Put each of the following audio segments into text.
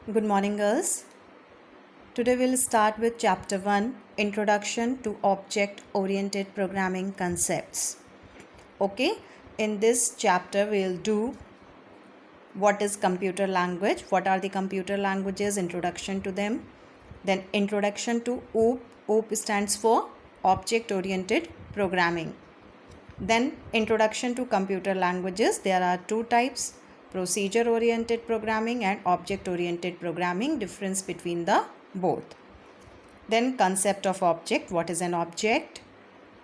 Good morning, girls. Today we'll start with Chapter 1 Introduction to Object Oriented Programming Concepts. Okay, in this chapter we'll do what is computer language, what are the computer languages, introduction to them, then introduction to OOP. OOP stands for Object Oriented Programming. Then introduction to computer languages. There are two types: procedure oriented programming and object oriented programming. Difference between the both. Then concept of object. What is an object?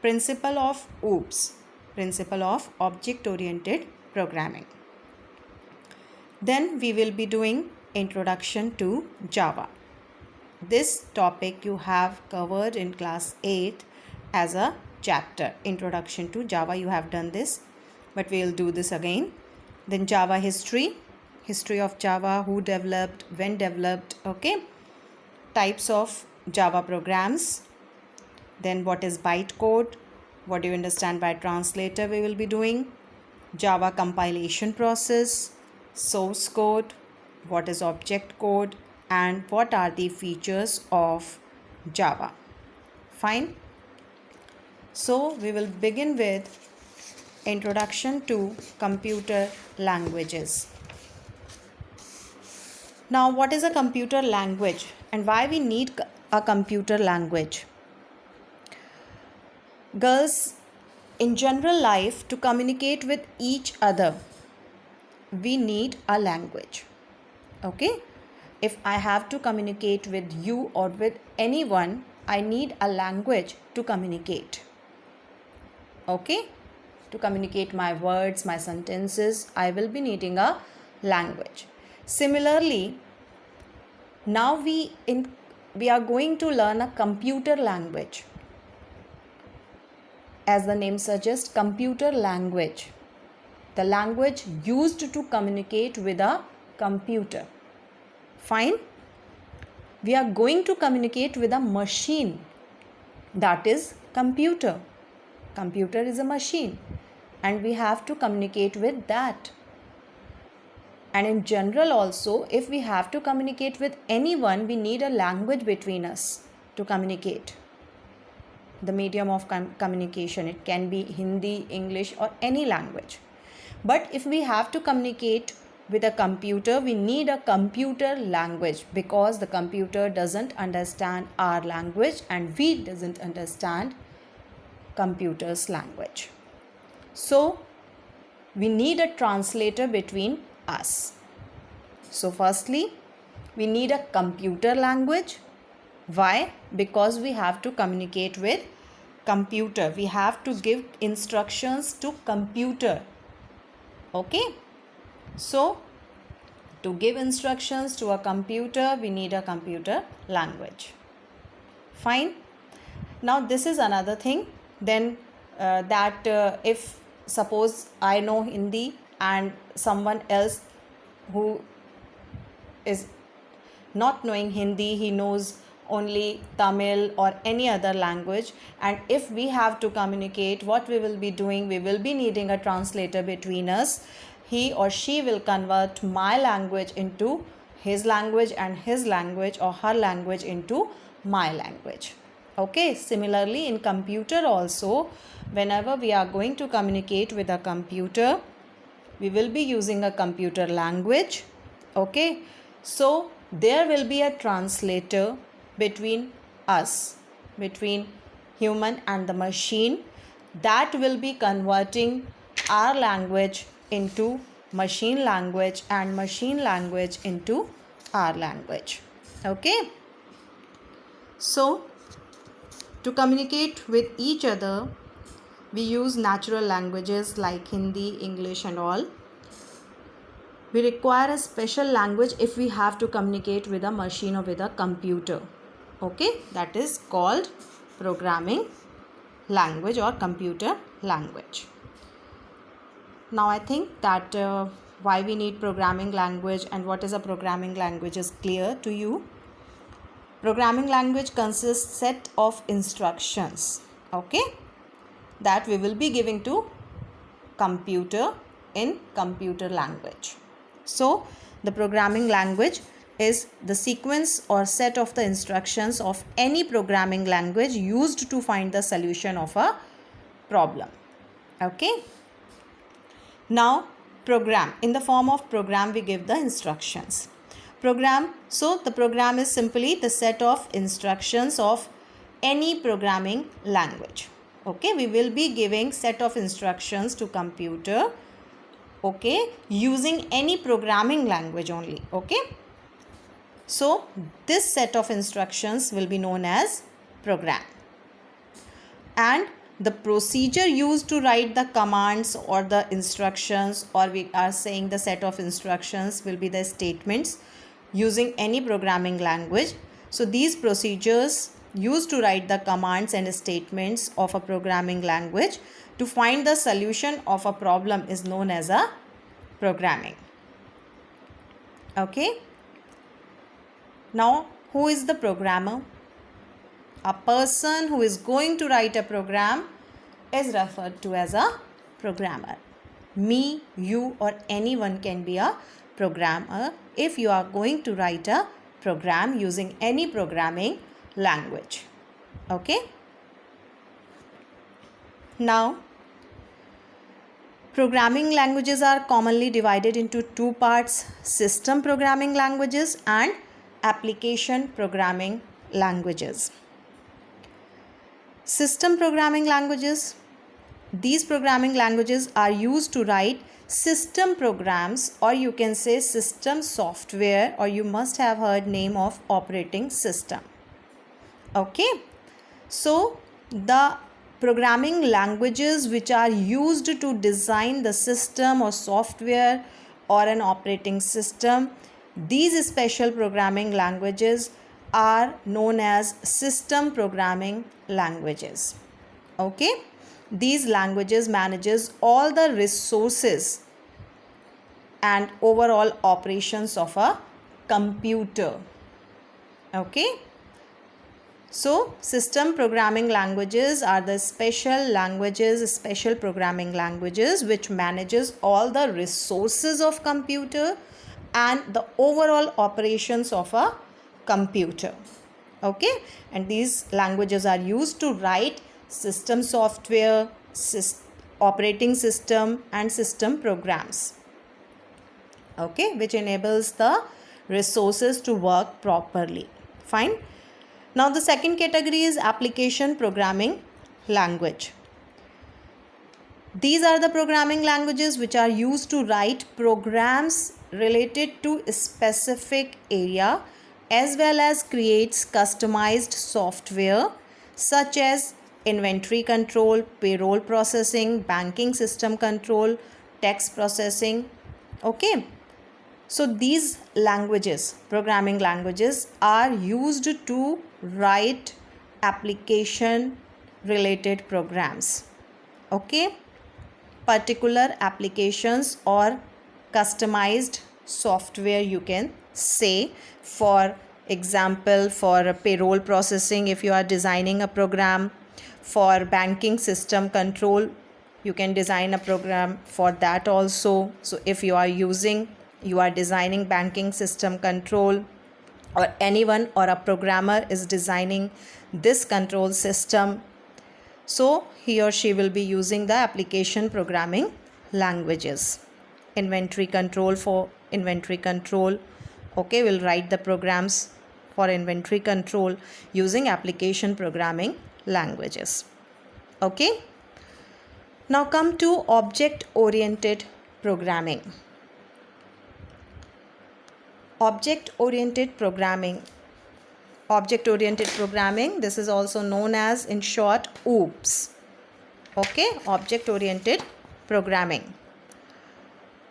Principle of OOPS. Principle of object oriented programming. Then we will be doing introduction to Java. This topic you have covered in class 8 as a chapter. Introduction to Java, you have done this, but we will do this again. Then Java history. History of Java, who developed, when developed, okay. Types of Java programs. Then what is bytecode? What do you understand by translator? We will be doing Java compilation process, source code, what is object code, and what are the features of Java. Fine. So we will begin with introduction to computer languages. Now, what is a computer language and why we need a computer language? Girls, in general life, to communicate with each other, we need a language. Okay? If I have to communicate with you or with anyone, I need a language to communicate. Okay? To communicate my words, my sentences, I will be needing a language. Similarly, now we are going to learn a computer language. As the name suggests, computer language. The language used to communicate with a computer. Fine. We are going to communicate with a machine. That is computer. Computer is a machine and we have to communicate with that. And in general also, if we have to communicate with anyone, we need a language between us to communicate. The medium of communication, it can be Hindi, English or any language. But if we have to communicate with a computer, we need a computer language because the computer doesn't understand our language and we doesn't understand computer's language. So we need a translator between us. So firstly, we need a computer language. Why? Because we have to communicate with computer. We have to give instructions to computer. Okay? So to give instructions to a computer, we need a computer language. Fine. Now this is another thing. Then if suppose I know Hindi and someone else who is not knowing Hindi, he knows only Tamil or any other language, and if we have to communicate, what we will be doing, we will be needing a translator between us. He or she will convert my language into his language and his language or her language into my language. Okay, similarly in computer also, whenever we are going to communicate with a computer, we will be using a computer language. Okay, so there will be a translator between us, between human and the machine, that will be converting our language into machine language and machine language into our language. Okay, so to communicate with each other, we use natural languages like Hindi, English and all. We require a special language if we have to communicate with a machine or with a computer. Okay, that is called programming language or computer language. Now I think that why we need programming language and what is a programming language is clear to you. Programming language consists set of instructions, okay, that we will be giving to computer in computer language. So the programming language is the sequence or set of the instructions of any programming language used to find the solution of a problem. Okay. Now program, in the form of program we give the instructions. Program, so the program is simply the set of instructions of any programming language. Okay, we will be giving set of instructions to computer, okay, using any programming language only. Okay, so this set of instructions will be known as program, and the procedure used to write the commands or the instructions, or we are saying the set of instructions, will be the statements using any programming language. So these procedures used to write the commands and statements of a programming language to find the solution of a problem is known as a programming. Okay. Now, who is the programmer? A person who is going to write a program is referred to as a programmer. Me, you, or anyone can be a programmer if you are going to write a program using any programming language. Okay. Now, programming languages are commonly divided into two parts: system programming languages and application programming languages. System programming languages, these programming languages are used to write system programs, or you can say system software, or you must have heard name of operating system. Okay, so the programming languages which are used to design the system or software or an operating system, these special programming languages are known as system programming languages. Okay, these languages manages all the resources and overall operations of a computer. Okay, so system programming languages are the special languages, special programming languages which manages all the resources of computer and the overall operations of a computer. Okay, and these languages are used to write system software, operating system and system programs. Okay, which enables the resources to work properly. Fine. Now the second category is application programming language. These are the programming languages which are used to write programs related to a specific area, as well as creates customized software such as inventory control, payroll processing, banking system control, tax processing. Okay, so these languages, programming languages, are used to write application related programs. Okay, particular applications or customized software, you can say. For example, for payroll processing, if you are designing a program, for banking system control, you can design a program for that also. So if you are designing banking system control, or anyone or a programmer is designing this control system, so he or she will be using the application programming languages. Inventory control, for inventory control, okay, we'll write the programs for inventory control using application programming languages. Okay, now come to object oriented programming. Object oriented programming, this is also known as, in short, OOPS. Okay, object oriented programming.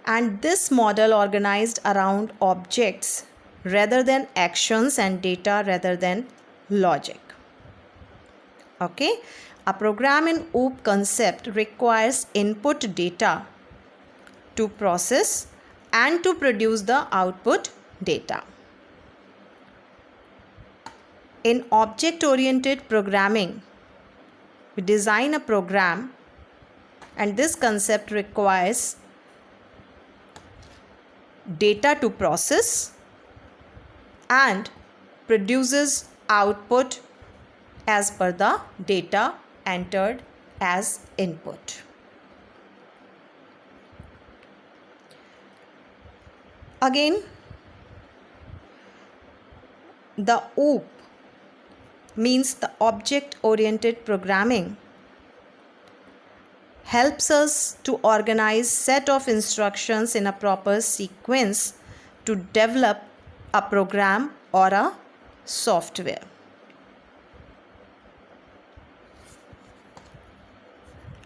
And this model organized around objects rather than actions and data rather than logic. Okay, a program in OOP concept requires input data to process and to produce the output data. In object-oriented programming, we design a program, and this concept requires data to process and produces output as per the data entered as input. Again, the OOP means the object oriented programming helps us to organize set of instructions in a proper sequence to develop a program or a software.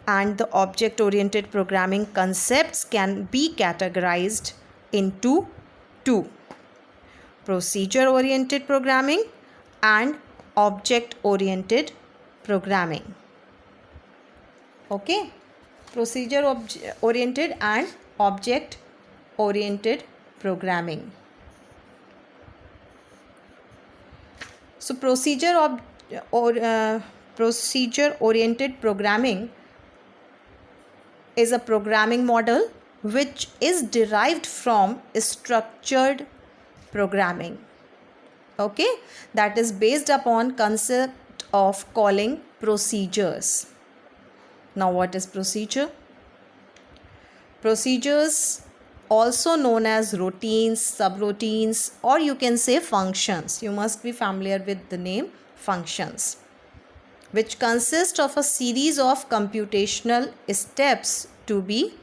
And the object oriented programming concepts can be categorized into two: procedure oriented programming and object oriented programming. Okay, procedure oriented and object oriented programming. So procedure oriented programming is a programming model which is derived from structured programming. Okay, that is based upon concept of calling procedures. Now what is procedure? Procedures, also known as routines, subroutines, or you can say functions. You must be familiar with the name functions, which consist of a series of computational steps to be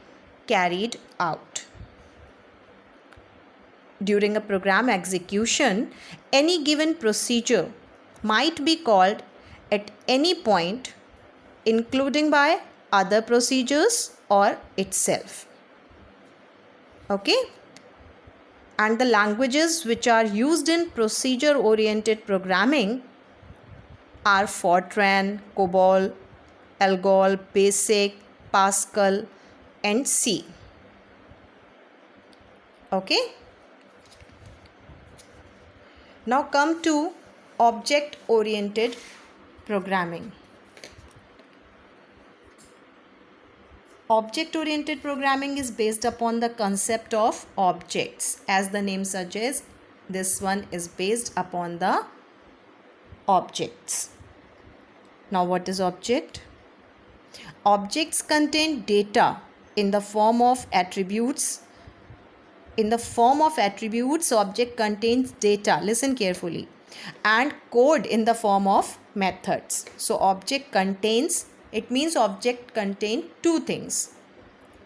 carried out. During a program execution, any given procedure might be called at any point, including by other procedures or itself. Okay? And the languages which are used in procedure oriented programming are Fortran, COBOL, ALGOL, BASIC, Pascal, and C. Okay? Now come to object oriented programming. Object oriented programming is based upon the concept of objects. As the name suggests, this one is based upon the objects. Now what is object? Objects contain data in the form of attributes. In the form of attributes, object contains data. Listen carefully. And code in the form of methods. So object contains, it means object contain two things: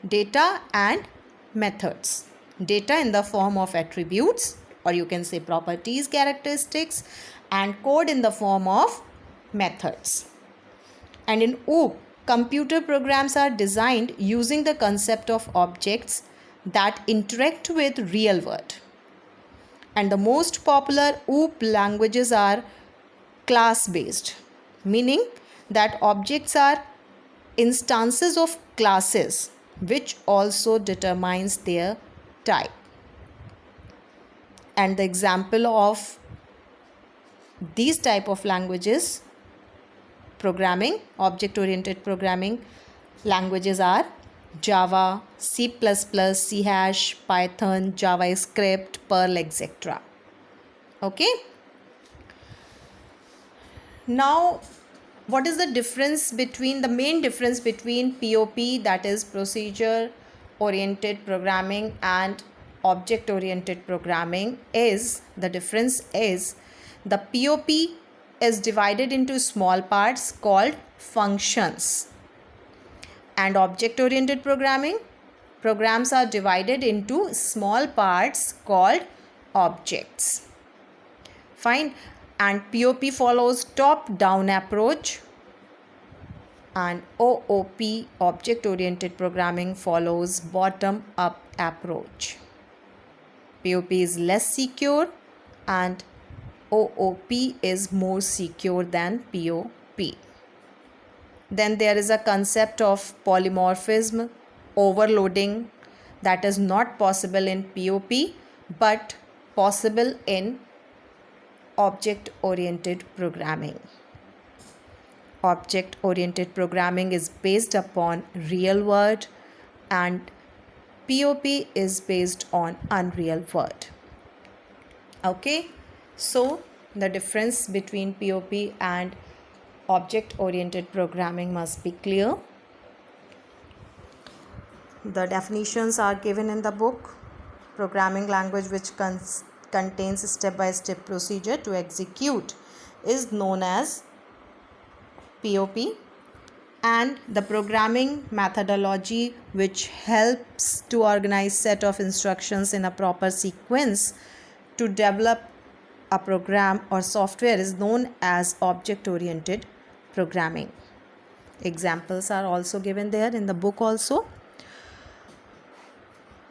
data and methods. Data in the form of attributes, or you can say properties, characteristics, and code in the form of methods. And in OOP, computer programs are designed using the concept of objects that interact with real world. And the most popular OOP languages are class based, meaning that objects are instances of classes which also determines their type. And the example of these type of languages, programming, object oriented programming languages are Java, C++, C#, Python, JavaScript, Perl, etc. Okay. Now, what is the difference between, the main difference between POP, that is procedure oriented programming, and object oriented programming is, the difference is the POP is divided into small parts called functions, and object oriented programming programs are divided into small parts called objects. Fine. And POP follows top down approach, and OOP, object oriented programming, follows bottom up approach. POP is less secure and OOP is more secure than POP. Then there is a concept of polymorphism, overloading, that is not possible in POP but possible in object oriented programming. Object oriented programming is based upon real world and POP is based on unreal world. Okay, So the difference between POP and object oriented programming must be clear. The definitions are given in the book. Programming language which contains step-by-step procedure to execute is known as POP, and the programming methodology which helps to organize set of instructions in a proper sequence to develop a program or software is known as object-oriented programming. Examples are also given there in the book also.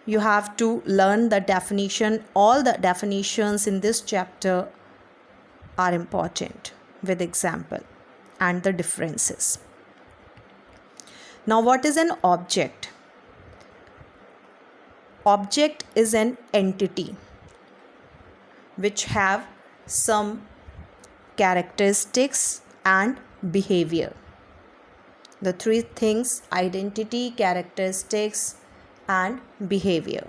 You have to learn the definition. All the definitions in this chapter are important with example and the differences. Now, what is an object? Object is an entity which have some characteristics and behavior. The three things: identity, characteristics, and behavior.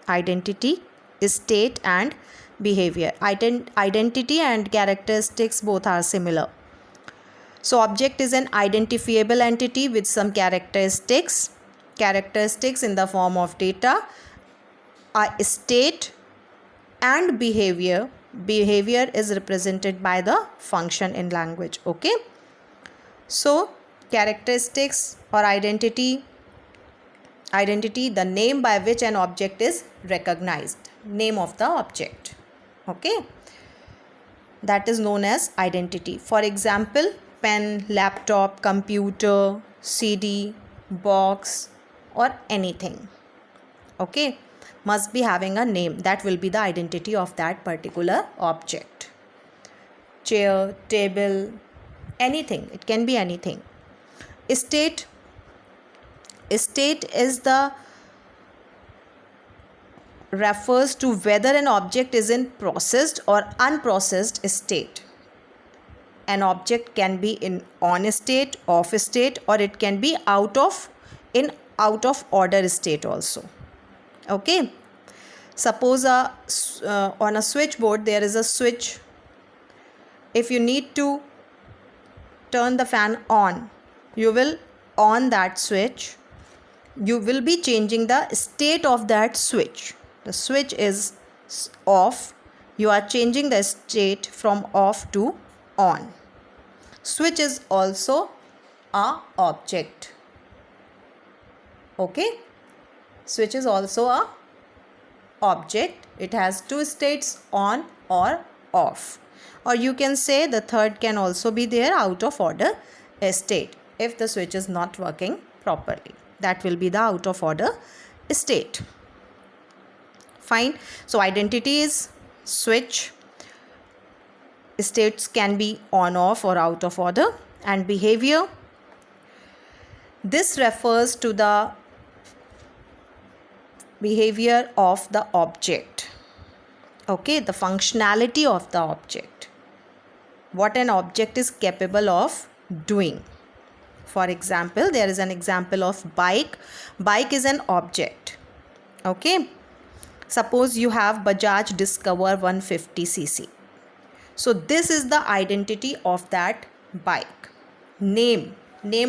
Identity, state, and behavior. Identity and characteristics both are similar. So object is an identifiable entity with some characteristics in the form of data, a state, and behavior. Behavior is represented by the function in language. Okay, so characteristics or identity, the name by which an object is recognized, name of the object. Okay, that is known as identity. For example, pen, laptop, computer, CD, box, or anything. Okay, must be having a name. That will be the identity of that particular object. Chair, table, anything. It can be anything. State is the refers to whether an object is in processed or unprocessed state. An object can be in on state, off state, or it can be out of order state also. Okay, suppose on a switchboard there is a switch. If you need to turn the fan on, you will on that switch. You will be changing the state of that switch. The switch is off. You are changing the state from off to on. Switch is also a object. Okay, switch is also a object. It has two states, on or off, or you can say the third can also be there, out of order state. If the switch is not working properly, that will be the out of order state. Fine. So identity is switch, states can be on, off, or out of order, and behavior, this refers to the behavior of the object. Okay, the functionality of the object, what an object is capable of doing. For example, there is an example of bike. Bike is an object. Okay, suppose you have Bajaj Discover 150cc. So this is the identity of that bike. Name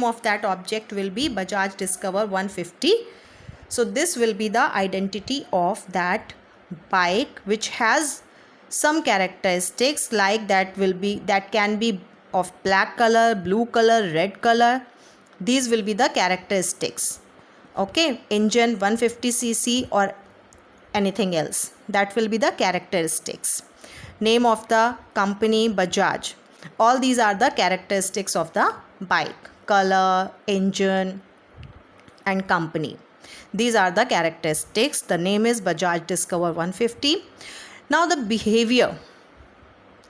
of that object will be Bajaj Discover 150. So this will be the identity of that bike, which has some characteristics like that can be of black color, blue color, red color. These will be the characteristics. Okay, engine 150cc or anything else, that will be the characteristics. Name of the company Bajaj. All these are the characteristics of the bike. Color, engine, and company. These are the characteristics. The name is Bajaj Discover 150. Now the behavior.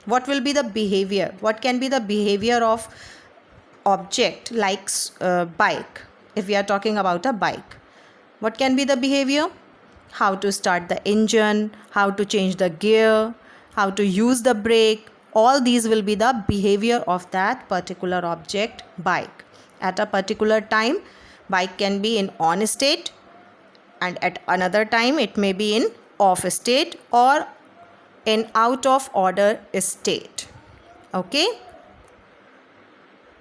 What will be the behavior? What can be the behavior of object like bike? If we are talking about a bike, what can be the behavior? How to start the engine, how to change the gear, how to use the brake. All these will be the behavior of that particular object, bike. At a particular time, bike can be in on state, and at another time it may be in off state, or in out of order state. Okay.